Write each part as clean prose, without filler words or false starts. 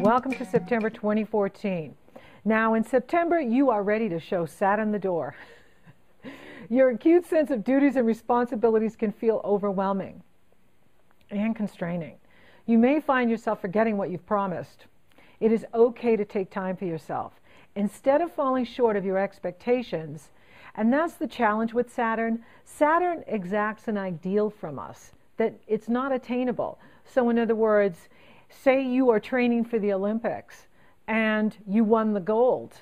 Welcome to September 2014. Now in September, you are ready to show Saturn the door. Your acute sense of duties and responsibilities can feel overwhelming and constraining. You may find yourself forgetting what you've promised. It is okay to take time for yourself. Instead of falling short of your expectations, and that's the challenge with Saturn, Saturn exacts an ideal from us that it's not attainable. So in other words, say you are training for the Olympics and you won the gold.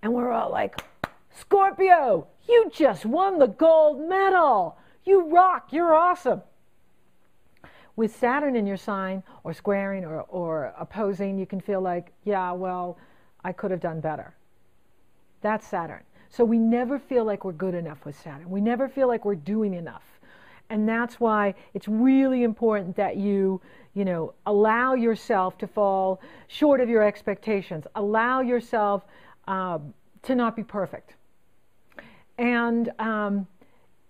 And we're all like, Scorpio, you just won the gold medal. You rock, you're awesome. With Saturn in your sign, or squaring or opposing, you can feel like, yeah, well, I could have done better. That's Saturn. So we never feel like we're good enough with Saturn. We never feel like we're doing enough. And that's why it's really important that you allow yourself to fall short of your expectations. Allow yourself to not be perfect. And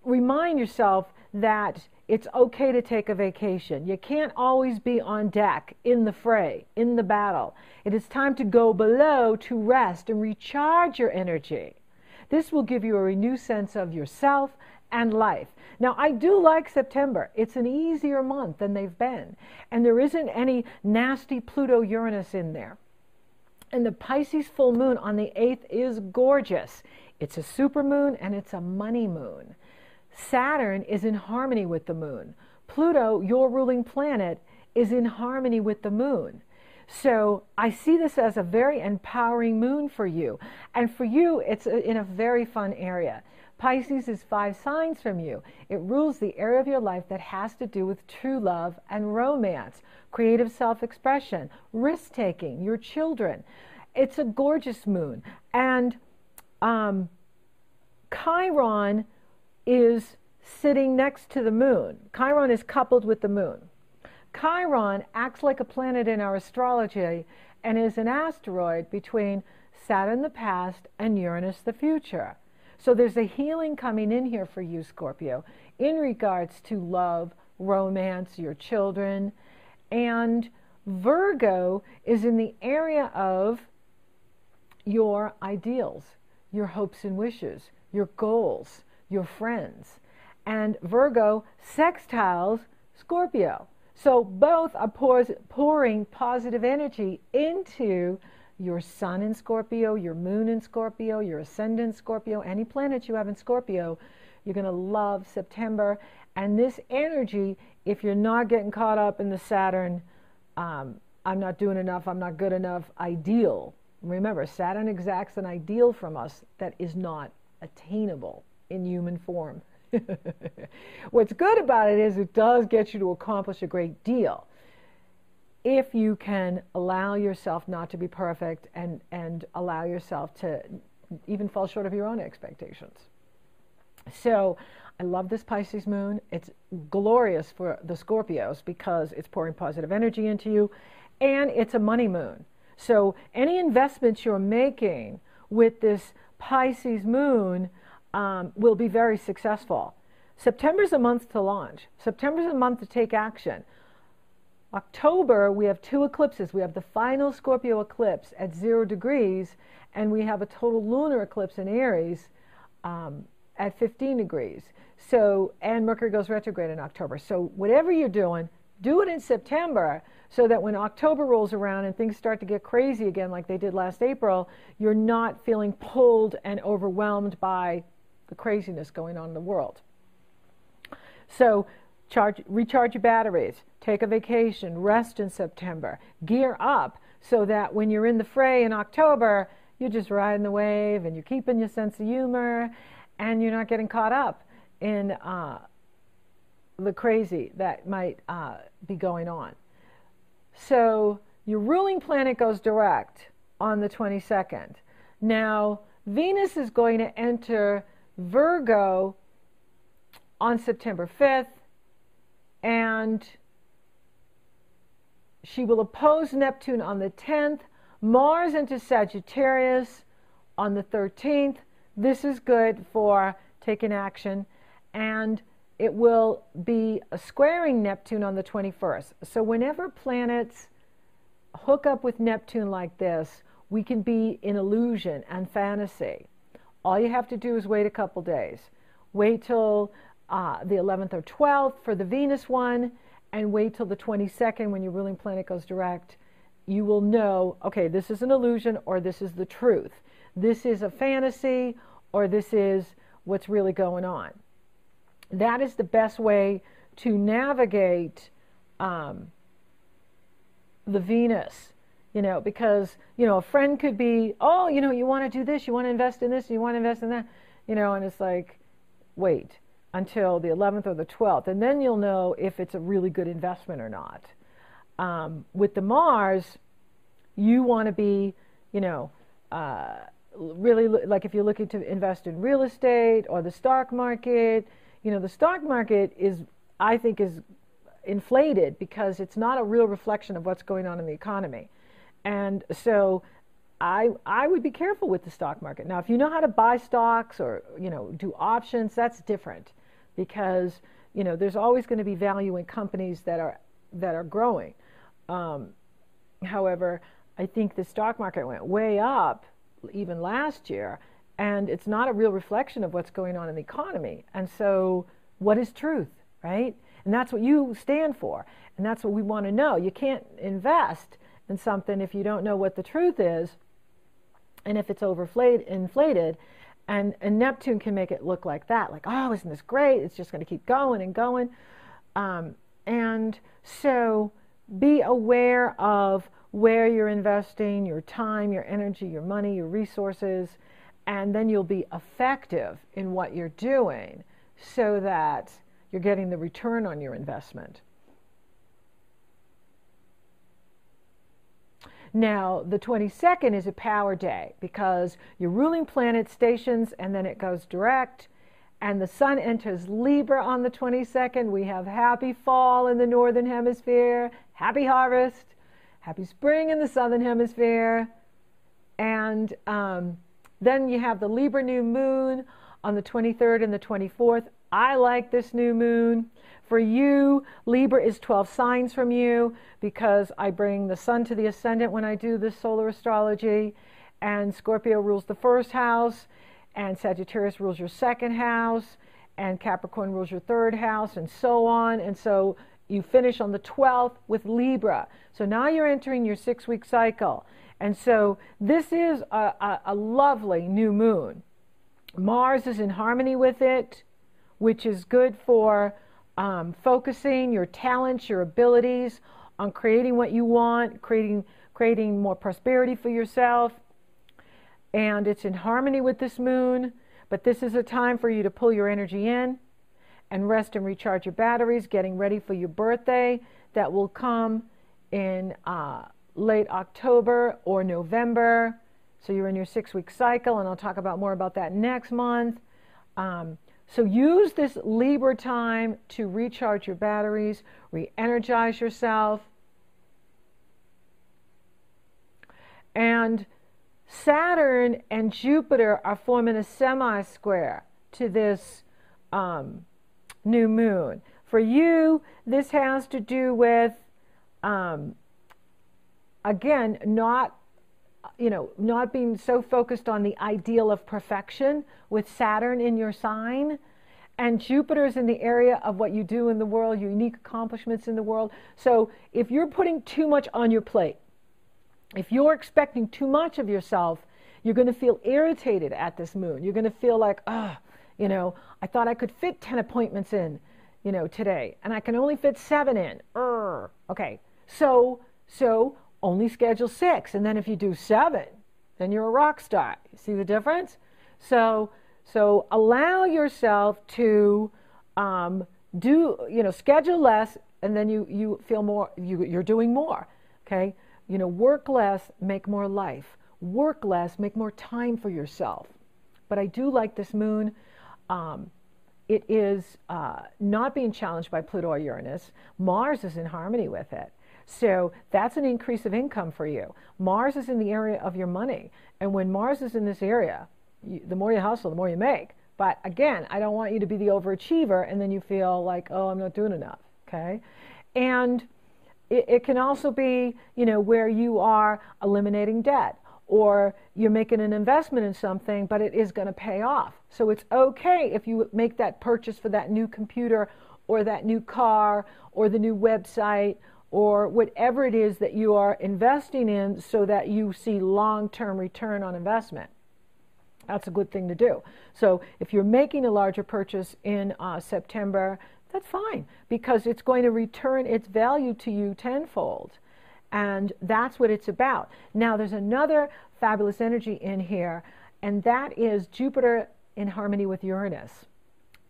remind yourself that it's okay to take a vacation. You can't always be on deck, in the fray, in the battle. It is time to go below to rest and recharge your energy. This will give you a renewed sense of yourself and life. Now, I do like September. It's an easier month than they've been. And there isn't any nasty Pluto-Uranus in there. And the Pisces full moon on the 8th is gorgeous. It's a supermoon and it's a money moon. Saturn is in harmony with the moon. Pluto, your ruling planet, is in harmony with the moon. So I see this as a very empowering moon for you. And for you, it's in a very fun area. Pisces is 5 signs from you. It rules the area of your life that has to do with true love and romance, creative self-expression, risk-taking, your children. It's a gorgeous moon. And Chiron is sitting next to the moon. Chiron is coupled with the moon. Chiron acts like a planet in our astrology and is an asteroid between Saturn the past and Uranus the future. So there's a healing coming in here for you, Scorpio, in regards to love, romance, your children. And Virgo is in the area of your ideals, your hopes and wishes, your goals, your friends. And Virgo sextiles Scorpio. So both are pouring positive energy into your sun in Scorpio, your moon in Scorpio, your ascendant Scorpio, any planet you have in Scorpio. You're going to love September. And this energy, if you're not getting caught up in the Saturn, I'm not doing enough, I'm not good enough, ideal. Remember, Saturn exacts an ideal from us that is not attainable in human form. What's good about it is it does get you to accomplish a great deal if you can allow yourself not to be perfect and allow yourself to even fall short of your own expectations. So I love this Pisces moon. It's glorious for the Scorpios because it's pouring positive energy into you, and it's a money moon. So any investments you're making with this Pisces moon will be very successful. September's a month to launch. September's a month to take action. October, we have 2 eclipses. We have the final Scorpio eclipse at 0 degrees, and we have a total lunar eclipse in Aries at 15 degrees. So, and Mercury goes retrograde in October. So whatever you're doing, do it in September so that when October rolls around and things start to get crazy again like they did last April, you're not feeling pulled and overwhelmed by the craziness going on in the world. So recharge your batteries, take a vacation, rest in September, gear up so that when you're in the fray in October, you're just riding the wave and you're keeping your sense of humor and you're not getting caught up in the crazy that might be going on. So your ruling planet goes direct on the 22nd. Now, Venus is going to enter Virgo on September 5th, and she will oppose Neptune on the 10th, Mars into Sagittarius on the 13th. This is good for taking action, and it will be squaring Neptune on the 21st. So whenever planets hook up with Neptune like this, we can be in illusion and fantasy. All you have to do is wait a couple days. Wait till the 11th or 12th for the Venus one, and wait till the 22nd when your ruling planet goes direct. You will know, okay, this is an illusion or this is the truth. This is a fantasy or this is what's really going on. That is the best way to navigate the Venus, because, a friend could be, oh, you want to do this, you want to invest in this, you want to invest in that, and it's like, wait until the 11th or the 12th, and then you'll know if it's a really good investment or not. With the Mars, you want to be, really, like if you're looking to invest in real estate or the stock market, the stock market I think is inflated because it's not a real reflection of what's going on in the economy. And so I would be careful with the stock market. Now, if you know how to buy stocks or, do options, that's different because, there's always going to be value in companies that are growing. However, I think the stock market went way up even last year, and it's not a real reflection of what's going on in the economy. And so what is truth, right? And that's what you stand for, and that's what we want to know. You can't invest in something if you don't know what the truth is, and if it's inflated, and Neptune can make it look like that, like, oh, isn't this great? It's just going to keep going and going. And so be aware of where you're investing your time, your energy, your money, your resources, and then you'll be effective in what you're doing so that you're getting the return on your investment. Now, the 22nd is a power day because your ruling planet stations and then it goes direct, and the sun enters Libra on the 22nd. We have happy fall in the northern hemisphere, happy harvest, happy spring in the southern hemisphere, and then you have the Libra new moon on the 23rd and the 24th. I like this new moon. For you, Libra is 12 signs from you because I bring the sun to the ascendant when I do this solar astrology, and Scorpio rules the first house, and Sagittarius rules your second house, and Capricorn rules your third house, and so on. And so you finish on the 12th with Libra. So now you're entering your 6-week cycle. And so this is a lovely new moon. Mars is in harmony with it, which is good for focusing your talents, your abilities on creating what you want, creating more prosperity for yourself. And it's in harmony with this moon, but this is a time for you to pull your energy in and rest and recharge your batteries, getting ready for your birthday that will come in late October or November. So you're in your 6-week cycle, and I'll talk more about that next month. So use this Libra time to recharge your batteries, re-energize yourself. And Saturn and Jupiter are forming a semi-square to this new moon. For you, this has to do with, again, not being so focused on the ideal of perfection with Saturn in your sign. And Jupiter's in the area of what you do in the world, your unique accomplishments in the world. So if you're putting too much on your plate, if you're expecting too much of yourself, you're going to feel irritated at this moon. You're going to feel like, I thought I could fit 10 appointments in, today, and I can only fit 7 in. Okay, so only schedule 6, and then if you do 7, then you're a rock star. You see the difference? So allow yourself to schedule less, and then you feel more, you're doing more, okay? Work less, make more life. Work less, make more time for yourself. But I do like this moon. It is not being challenged by Pluto or Uranus. Mars is in harmony with it. So that's an increase of income for you. Mars is in the area of your money. And when Mars is in this area, the more you hustle, the more you make. But again, I don't want you to be the overachiever and then you feel like, oh, I'm not doing enough, okay? And it can also be, where you are eliminating debt, or you're making an investment in something, but it is going to pay off. So it's okay if you make that purchase for that new computer or that new car or the new website or whatever it is that you are investing in, so that you see long-term return on investment. That's a good thing to do. So if you're making a larger purchase in September, that's fine, because it's going to return its value to you tenfold. And that's what it's about. Now, there's another fabulous energy in here, and that is Jupiter in harmony with Uranus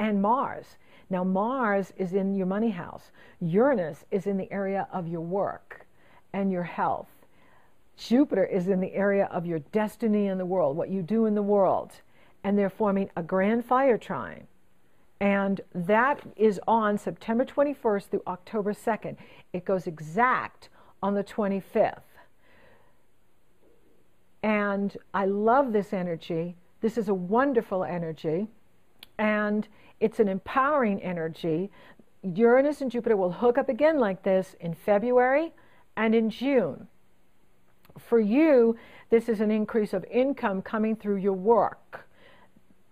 and Mars. Now, Mars is in your money house. Uranus is in the area of your work and your health. Jupiter is in the area of your destiny in the world, what you do in the world. And they're forming a grand fire trine. And that is on September 21st through October 2nd. It goes exact on the 25th. And I love this energy. This is a wonderful energy. And it's an empowering energy. Uranus and Jupiter will hook up again like this in February and in June. For you, this is an increase of income coming through your work.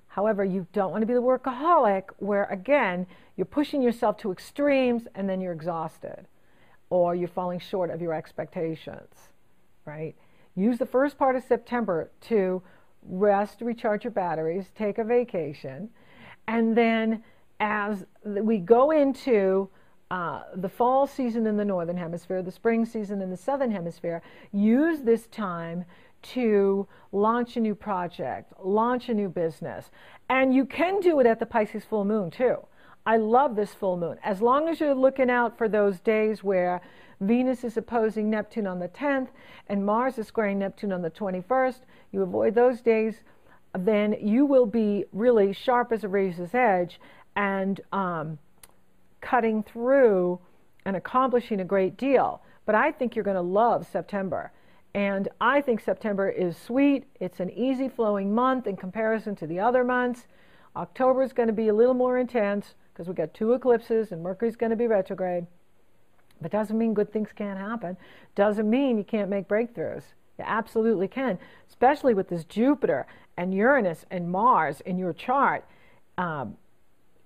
However, you don't want to be the workaholic where, again, you're pushing yourself to extremes and then you're exhausted, or you're falling short of your expectations, right? Use the first part of September to rest, recharge your batteries, take a vacation, and then as we go into the fall season in the Northern Hemisphere, the spring season in the Southern Hemisphere, use this time to launch a new project, launch a new business. And you can do it at the Pisces full moon too. I love this full moon. As long as you're looking out for those days where Venus is opposing Neptune on the 10th and Mars is squaring Neptune on the 21st, you avoid those days, then you will be really sharp as a razor's edge and cutting through and accomplishing a great deal. But I think you're going to love September. And I think September is sweet. It's an easy flowing month in comparison to the other months. October is going to be a little more intense because we got 2 eclipses and Mercury's going to be retrograde. But doesn't mean good things can't happen. Doesn't mean you can't make breakthroughs. You absolutely can, especially with this Jupiter and Uranus and Mars in your chart.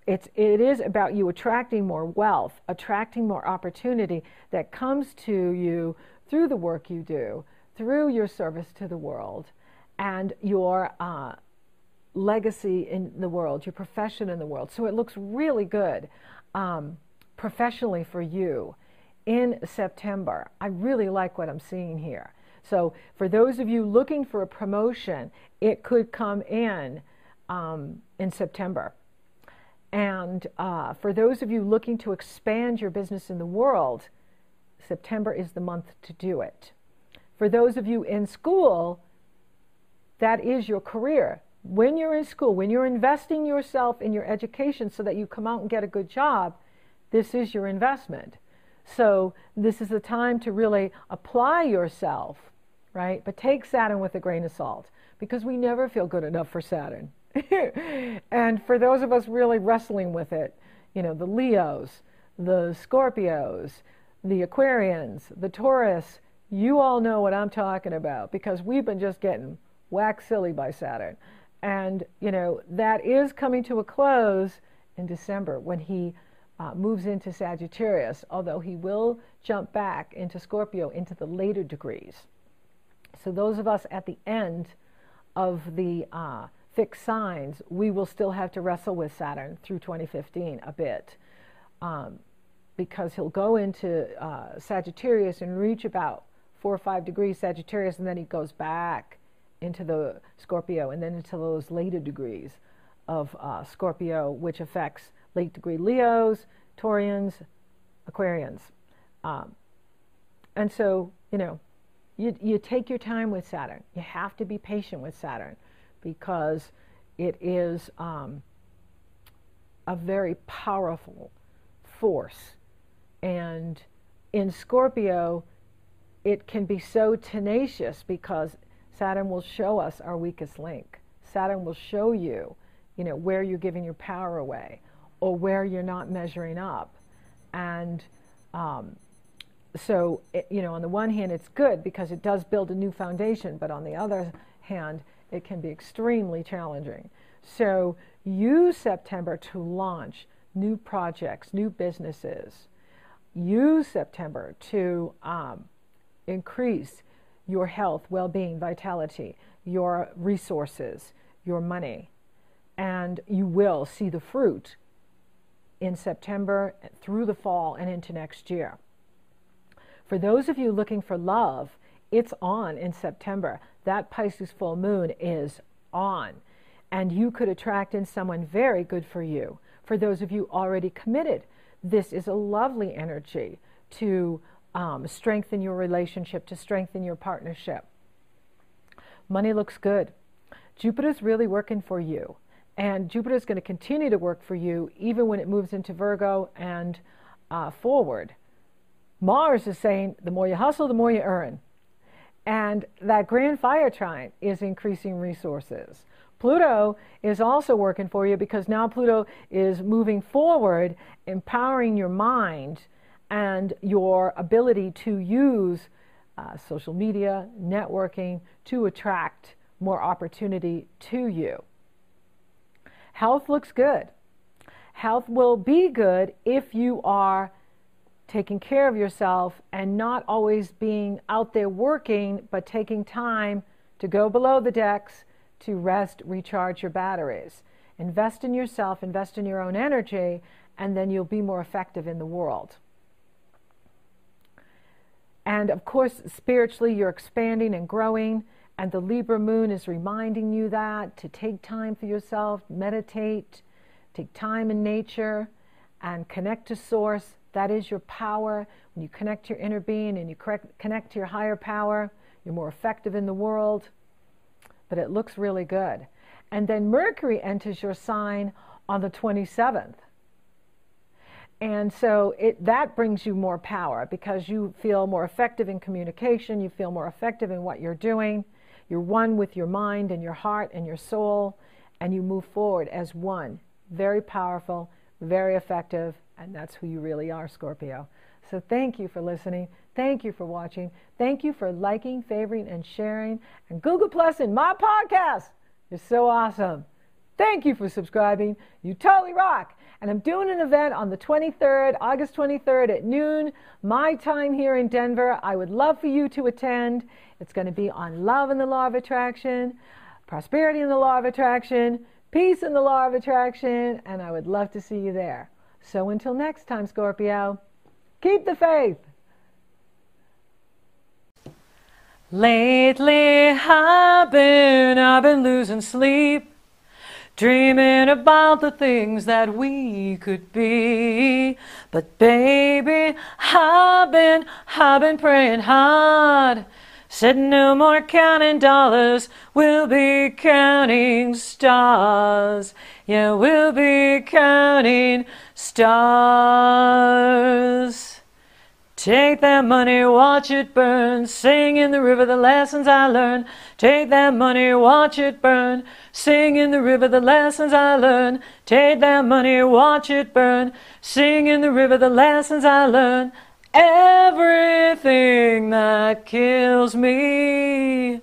It is about you attracting more wealth, attracting more opportunity that comes to you through the work you do, through your service to the world, and your legacy in the world, your profession in the world. So it looks really good professionally for you in September. I really like what I'm seeing here. So for those of you looking for a promotion, it could come in September. And for those of you looking to expand your business in the world, September is the month to do it. For those of you in school, that is your career. When you're in school, when you're investing yourself in your education so that you come out and get a good job, this is your investment. So this is the time to really apply yourself, right? But take Saturn with a grain of salt, because we never feel good enough for Saturn. And for those of us really wrestling with it, the Leos, the Scorpios, the Aquarians, the Taurus, you all know what I'm talking about, because we've been just getting whacked silly by Saturn. And, that is coming to a close in December when he moves into Sagittarius, although he will jump back into Scorpio into the later degrees. So those of us at the end of the fixed signs, we will still have to wrestle with Saturn through 2015 a bit, because he'll go into Sagittarius and reach about 4 or 5 degrees Sagittarius, and then he goes back into the Scorpio and then into those later degrees of Scorpio, which affects late degree Leos, Taurians, Aquarians. And so, you take your time with Saturn. You have to be patient with Saturn, because it is a very powerful force. And in Scorpio, it can be so tenacious because Saturn will show us our weakest link. Saturn will show you, where you're giving your power away or where you're not measuring up. And So, on the one hand, it's good because it does build a new foundation, but on the other hand, it can be extremely challenging. So use September to launch new projects, new businesses. Use September to increase your health, well-being, vitality, your resources, your money. And you will see the fruit in September, through the fall, and into next year. For those of you looking for love, it's on in September. That Pisces full moon is on. And you could attract in someone very good for you. For those of you already committed, this is a lovely energy to strengthen your relationship, to strengthen your partnership. Money looks good. Jupiter's really working for you. And Jupiter's going to continue to work for you even when it moves into Virgo and forward. Mars is saying the more you hustle, the more you earn. And that grand fire trine is increasing resources. Pluto is also working for you because now Pluto is moving forward, empowering your mind and your ability to use social media, networking to attract more opportunity to you. Health looks good. Health will be good if you are taking care of yourself and not always being out there working, but taking time to go below the decks to rest, recharge your batteries. Invest in yourself, invest in your own energy, and then you'll be more effective in the world. And of course, spiritually, you're expanding and growing, and the Libra moon is reminding you that, to take time for yourself, meditate, take time in nature, and connect to Source. That is your power. When you connect to your inner being and you connect to your higher power, you're more effective in the world. But it looks really good. And then Mercury enters your sign on the 27th. And so that brings you more power because you feel more effective in communication. You feel more effective in what you're doing. You're one with your mind and your heart and your soul. And you move forward as one. Very powerful, very effective. And that's who you really are, Scorpio. So thank you for listening. Thank you for watching. Thank you for liking, favoring, and sharing. And Google Plus in my podcast is so awesome. Thank you for subscribing. You totally rock. And I'm doing an event on the 23rd, August 23rd at noon, my time here in Denver. I would love for you to attend. It's going to be on love and the law of attraction, prosperity and the law of attraction, peace and the law of attraction, and I would love to see you there. So until next time, Scorpio, keep the faith. Lately I've been losing sleep, dreaming about the things that we could be. But baby, I've been praying hard. Said no more counting dollars, we'll be counting stars. Yeah, we'll be counting stars. Take that money, watch it burn, sing in the river the lessons I learned. Take that money, watch it burn, sing in the river the lessons I learned. Take that money, watch it burn, sing in the river the lessons I learned. Everything that kills me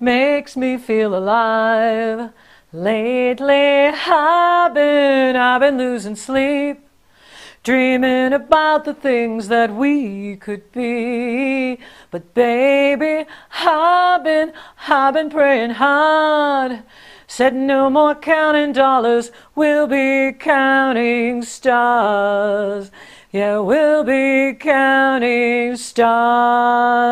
makes me feel alive. Lately I've been losing sleep, dreaming about the things that we could be. But baby, I've been praying hard. Said no more counting dollars, we'll be counting stars. Yeah, we'll be counting stars.